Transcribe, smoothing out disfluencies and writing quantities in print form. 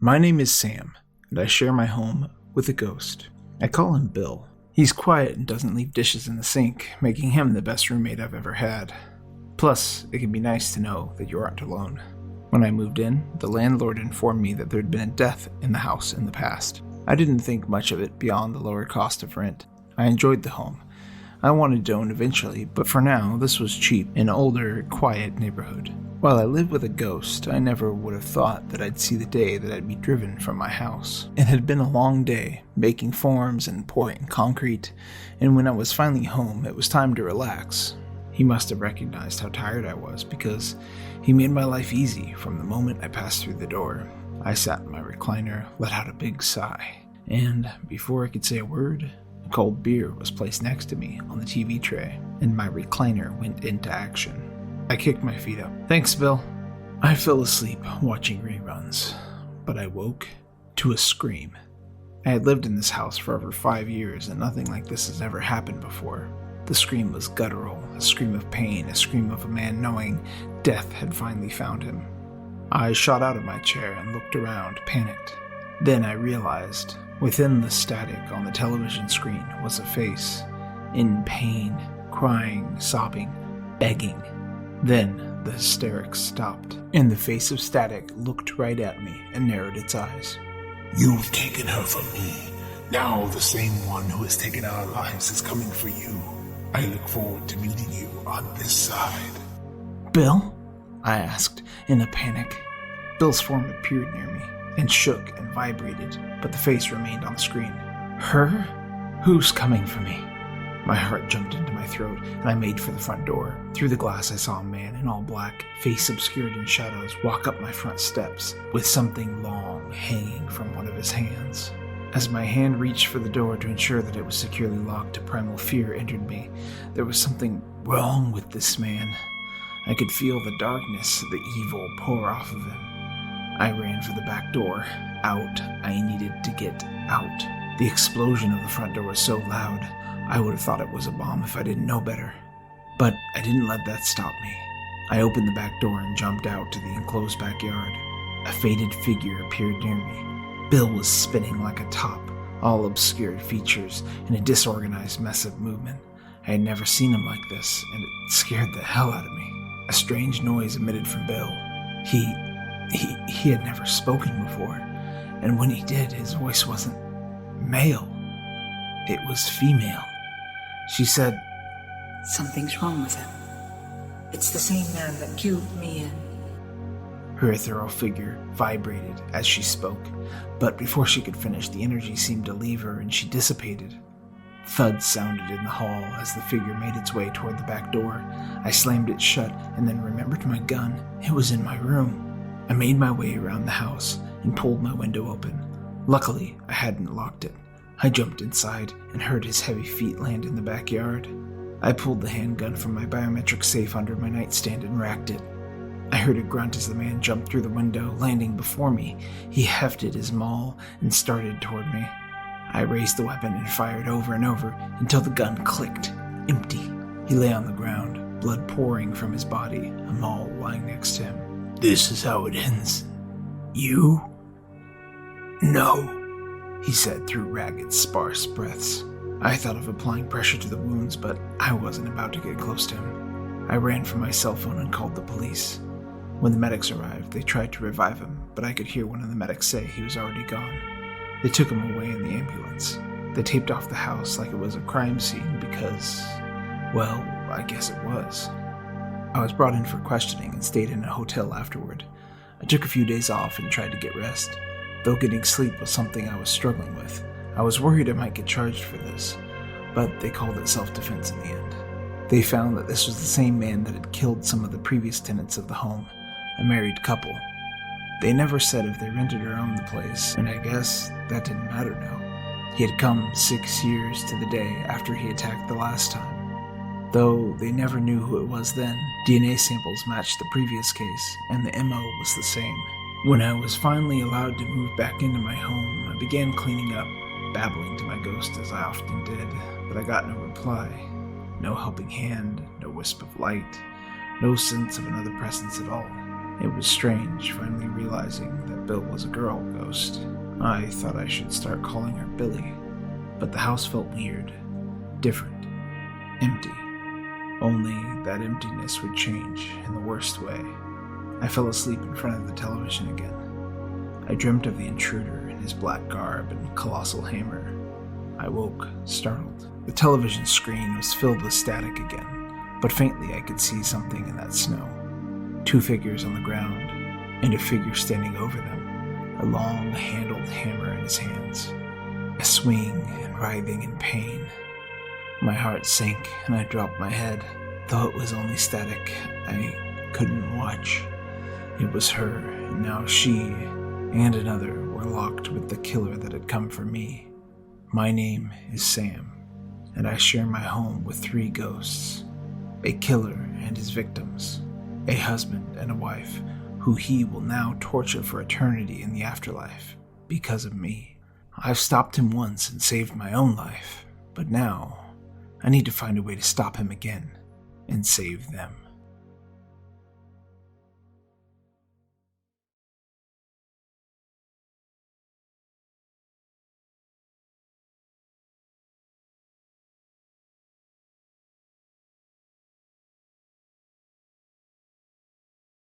My name is Sam, and I share my home with a ghost. I call him Bill. He's quiet and doesn't leave dishes in the sink, making him the best roommate I've ever had. Plus, it can be nice to know that you aren't alone. When I moved in, the landlord informed me that there had been a death in the house in the past. I didn't think much of it beyond the lower cost of rent. I enjoyed the home. I wanted to own eventually, but for now, this was cheap in an older, quiet neighborhood. While I live with a ghost, I never would have thought that I'd see the day that I'd be driven from my house. It had been a long day, making forms and pouring concrete, and when I was finally home, it was time to relax. He must have recognized how tired I was, because he made my life easy from the moment I passed through the door. I sat in my recliner, let out a big sigh, and before I could say a word, a cold beer was placed next to me on the TV tray, and my recliner went into action. I kicked my feet up. Thanks, Bill. I fell asleep watching reruns, but I woke to a scream. I had lived in this house for over 5 years, and nothing like this has ever happened before. The scream was guttural, a scream of pain, a scream of a man knowing death had finally found him. I shot out of my chair and looked around, panicked. Then I realized, within the static on the television screen was a face, in pain, crying, sobbing, begging. Then the hysterics stopped, and the face of static looked right at me and narrowed its eyes. You've taken her from me. Now the same one who has taken our lives is coming for you. I look forward to meeting you on this side. Bill? I asked, in a panic. Bill's form appeared near me, and shook and vibrated, but the face remained on the screen. Her? Who's coming for me? My heart jumped into my throat, and I made for the front door. Through the glass I saw a man in all black, face obscured in shadows, walk up my front steps, with something long hanging from one of his hands. As my hand reached for the door to ensure that it was securely locked, a primal fear entered me. There was something wrong with this man. I could feel the darkness, the evil pour off of him. I ran for the back door. Out. I needed to get out. The explosion of the front door was so loud, I would have thought it was a bomb if I didn't know better. But I didn't let that stop me. I opened the back door and jumped out to the enclosed backyard. A faded figure appeared near me. Bill was spinning like a top, all obscured features and a disorganized mess of movement. I had never seen him like this, and it scared the hell out of me. A strange noise emitted from Bill. He had never spoken before, and when he did, his voice wasn't male. It was female. She said, "Something's wrong with him. It's the same man that killed me and..." Her ethereal figure vibrated as she spoke, but before she could finish, the energy seemed to leave her and she dissipated. Thuds sounded in the hall as the figure made its way toward the back door. I slammed it shut and then remembered my gun. It was in my room. I made my way around the house and pulled my window open. Luckily, I hadn't locked it. I jumped inside and heard his heavy feet land in the backyard. I pulled the handgun from my biometric safe under my nightstand and racked it. I heard a grunt as the man jumped through the window, landing before me. He hefted his maul and started toward me. I raised the weapon and fired over and over until the gun clicked, empty. He lay on the ground, blood pouring from his body, a maul lying next to him. "This is how it ends. You? No," he said through ragged, sparse breaths. I thought of applying pressure to the wounds, but I wasn't about to get close to him. I ran for my cell phone and called the police. When the medics arrived, they tried to revive him, but I could hear one of the medics say he was already gone. They took him away in the ambulance. They taped off the house like it was a crime scene because, well, I guess it was. I was brought in for questioning and stayed in a hotel afterward. I took a few days off and tried to get rest, though getting sleep was something I was struggling with. I was worried I might get charged for this, but they called it self-defense in the end. They found that this was the same man that had killed some of the previous tenants of the home, a married couple. They never said if they rented or owned the place, and I guess that didn't matter now. He had come 6 years to the day after he attacked the last time. Though they never knew who it was then, DNA samples matched the previous case, and the MO was the same. When I was finally allowed to move back into my home, I began cleaning up, babbling to my ghost as I often did, but I got no reply. No helping hand, no wisp of light, no sense of another presence at all. It was strange finally realizing that Bill was a girl ghost. I thought I should start calling her Billy, but the house felt weird, different, empty. Only that emptiness would change in the worst way. I fell asleep in front of the television again. I dreamt of the intruder in his black garb and colossal hammer. I woke, startled. The television screen was filled with static again, but faintly I could see something in that snow. 2 figures on the ground, and a figure standing over them, a long-handled hammer in his hands. A swing and writhing in pain. My heart sank and I dropped my head. Though it was only static, I couldn't watch. It was her, and now she and another were locked with the killer that had come for me. My name is Sam, and I share my home with 3 ghosts. A killer and his victims. A husband and a wife, who he will now torture for eternity in the afterlife, because of me. I've stopped him once and saved my own life, but now I need to find a way to stop him again and save them.